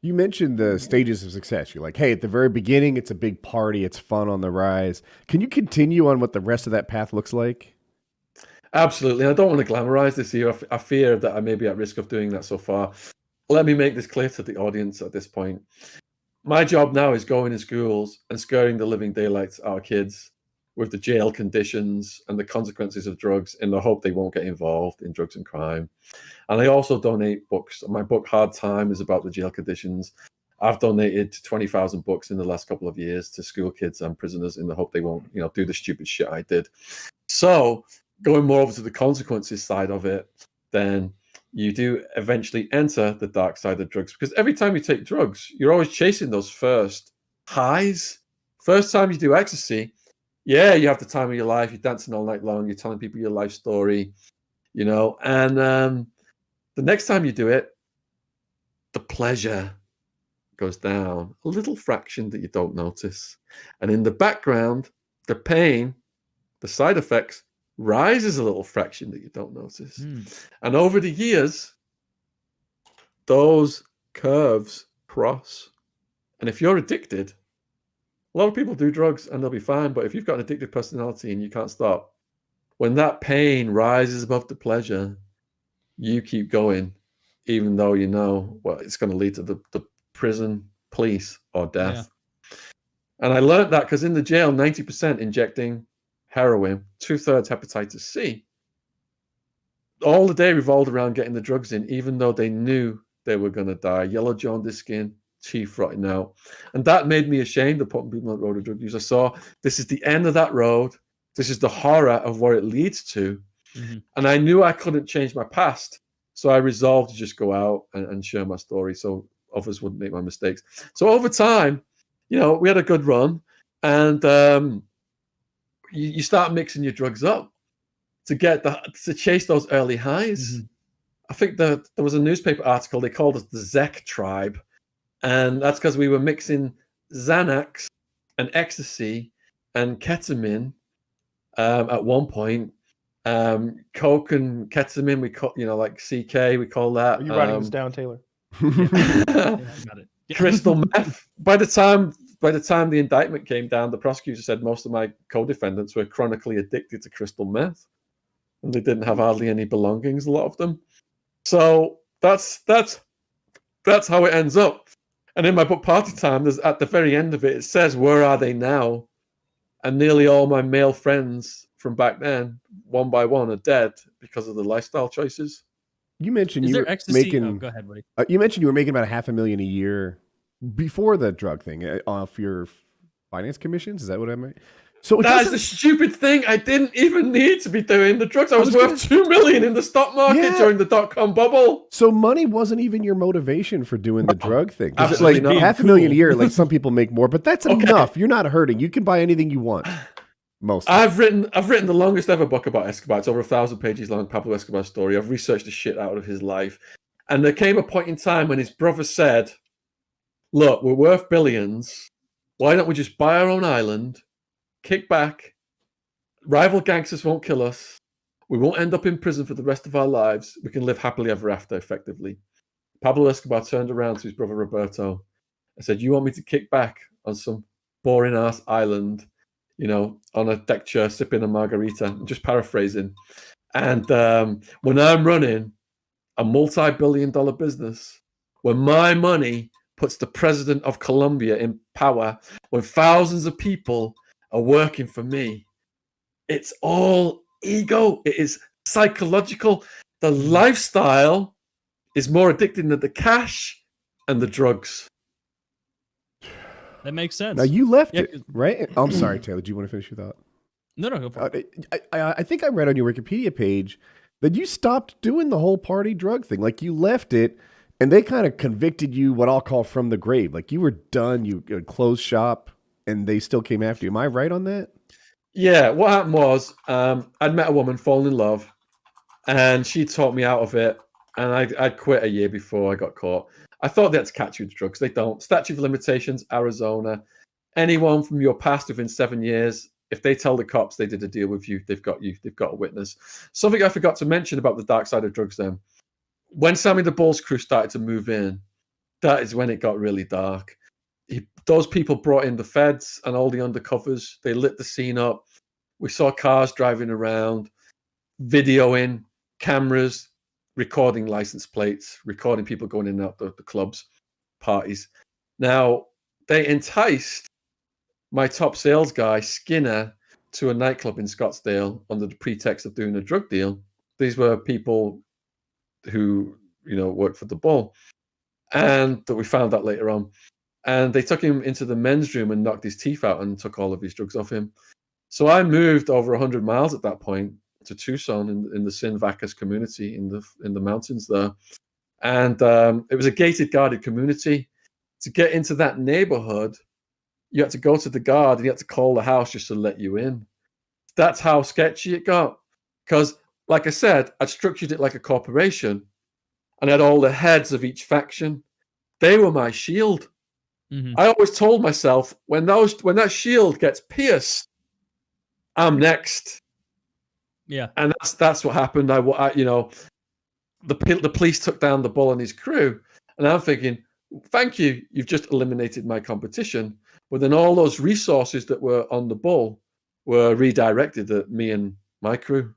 You mentioned the stages of success. You're like, hey, at the very beginning, it's a big party, it's fun on the rise. Can you continue on what the rest of that path looks like? Absolutely. I don't want to glamorize this here. I fear that I may be at risk of doing that so far. Let me make this clear to the audience at this point. My job now is going in schools and scaring the living daylights out of kids with the jail conditions and the consequences of drugs in the hope they won't get involved in drugs and crime. And I also donate books. My book, Hard Time, is about the jail conditions. I've donated 20,000 books in the last couple of years to school kids and prisoners in the hope they won't, do the stupid shit I did. So going more over to the consequences side of it, then you do eventually enter the dark side of drugs, because every time you take drugs, you're always chasing those first highs. First time you do ecstasy, yeah, you have the time of your life. You're dancing all night long. You're telling people your life story, and the next time you do it, the pleasure goes down a little fraction that you don't notice. And in the background, the pain, the side effects, rises a little fraction that you don't notice. And over the years, those curves cross. And if you're addicted, a lot of people do drugs and they'll be fine. But if you've got an addictive personality and you can't stop, when that pain rises above the pleasure, you keep going, even though you know it's going to lead to the prison, police, or death. Yeah. And I learned that because in the jail, 90% injecting heroin, 2/3 hepatitis C. All the day revolved around getting the drugs in, even though they knew they were going to die. Yellow jaundice skin, teeth rotting out. And that made me ashamed of putting people on the road of drug use. I saw this is the end of that road. This is the horror of where it leads to. Mm-hmm. And I knew I couldn't change my past. So I resolved to just go out and share my story so others wouldn't make my mistakes. So over time, we had a good run. And you start mixing your drugs up to chase those early highs. Mm-hmm. I think there was a newspaper article, they called us the Zec tribe. And that's because we were mixing Xanax and ecstasy and ketamine at one point. Coke and ketamine, we call, like CK, we call that. Are you writing this down, Taylor? Yeah, I got it. Crystal meth. By the time the indictment came down, the prosecutor said most of my co-defendants were chronically addicted to crystal meth, and they didn't have hardly any belongings, a lot of them. So that's how it ends up. And in my book Party Time, there's at the very end of it, it says, where are they now? And nearly all my male friends from back then, one by one, are dead because of the lifestyle choices. You mentioned you were making. Oh, go ahead, buddy. You mentioned you were making about $500,000 a year before the drug thing off your finance commissions. Is that what I meant? So that's the stupid thing. I didn't even need to be doing the drugs. I was worth $2 million in the stock market during the .com bubble. So money wasn't even your motivation for doing the drug thing. Absolutely like $500,000 a year. Like some people make more, but that's enough. You're not hurting. You can buy anything you want. I've written the longest ever book about Escobar. It's over 1,000 pages long, Pablo Escobar's story. I've researched the shit out of his life. And there came a point in time when his brother said, look, we're worth billions. Why don't we just buy our own island, kick back, rival gangsters won't kill us, we won't end up in prison for the rest of our lives, we can live happily ever after, effectively. Pablo Escobar turned around to his brother Roberto and said, you want me to kick back on some boring-ass island, on a deck chair, sipping a margarita? I'm just paraphrasing. And when I'm running a multi-billion-dollar business, when my money puts the president of Colombia in power, when thousands of people are working for me, it's all ego. It is psychological. The lifestyle is more addicting than the cash and the drugs. That makes sense. Now you left it, right? I'm sorry, Taylor. Do you want to finish your thought? No, go for it. I think I read on your Wikipedia page that you stopped doing the whole party drug thing. Like you left it, and they kind of convicted you, what I'll call from the grave. Like you were done. You closed shop, and they still came after you. Am I right on that? Yeah. What happened was I'd met a woman, fallen in love, and she taught me out of it. And I'd quit a year before I got caught. I thought they had to catch you with drugs. They don't. Statute of limitations, Arizona. Anyone from your past within 7 years, if they tell the cops they did a deal with you, they've got you. They've got a witness. Something I forgot to mention about the dark side of drugs then. When Sammy the Bull's crew started to move in, that is when it got really dark. Those people brought in the feds and all the undercovers. They lit the scene up. We saw cars driving around, videoing, cameras, recording license plates, recording people going in and out the clubs, parties. Now, they enticed my top sales guy, Skinner, to a nightclub in Scottsdale under the pretext of doing a drug deal. These were people who, worked for the Bull. And that we found out later on. And they took him into the men's room and knocked his teeth out and took all of his drugs off him. So I moved over 100 miles at that point to Tucson in the Sin Vacas community in the mountains there. And it was a gated, guarded community. To get into that neighborhood, you had to go to the guard and you had to call the house just to let you in. That's how sketchy it got. Because, like I said, I'd structured it like a corporation and I had all the heads of each faction. They were my shield. Mhm. I always told myself, when that shield gets pierced, I'm next. Yeah. And that's what happened. The police took down the Bull and his crew, and I'm thinking, thank you, you've just eliminated my competition. But then all those resources that were on the Bull were redirected at me and my crew.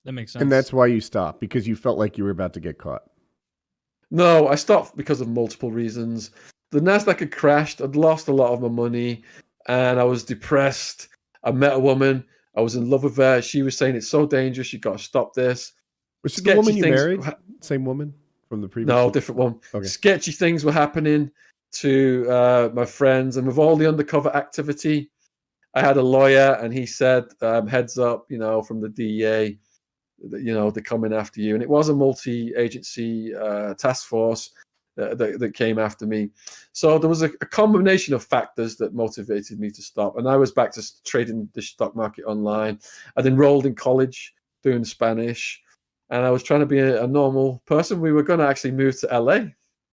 That makes sense. And that's why you stopped, because you felt like you were about to get caught. No, I stopped because of multiple reasons. The Nasdaq had crashed. I'd lost a lot of my money, and I was depressed. I met a woman. I was in love with her. She was saying it's so dangerous. You got to stop this. Was it the woman you married? Same woman from the previous? No, different one. Okay. Sketchy things were happening to my friends, and with all the undercover activity, I had a lawyer, and he said, "Heads up, from the DEA, they're coming after you." And it was a multi-agency task force that came after me. So there was a combination of factors that motivated me to stop. And I was back to trading the stock market online. I'd enrolled in college doing Spanish, and I was trying to be a normal person. We were going to actually move to LA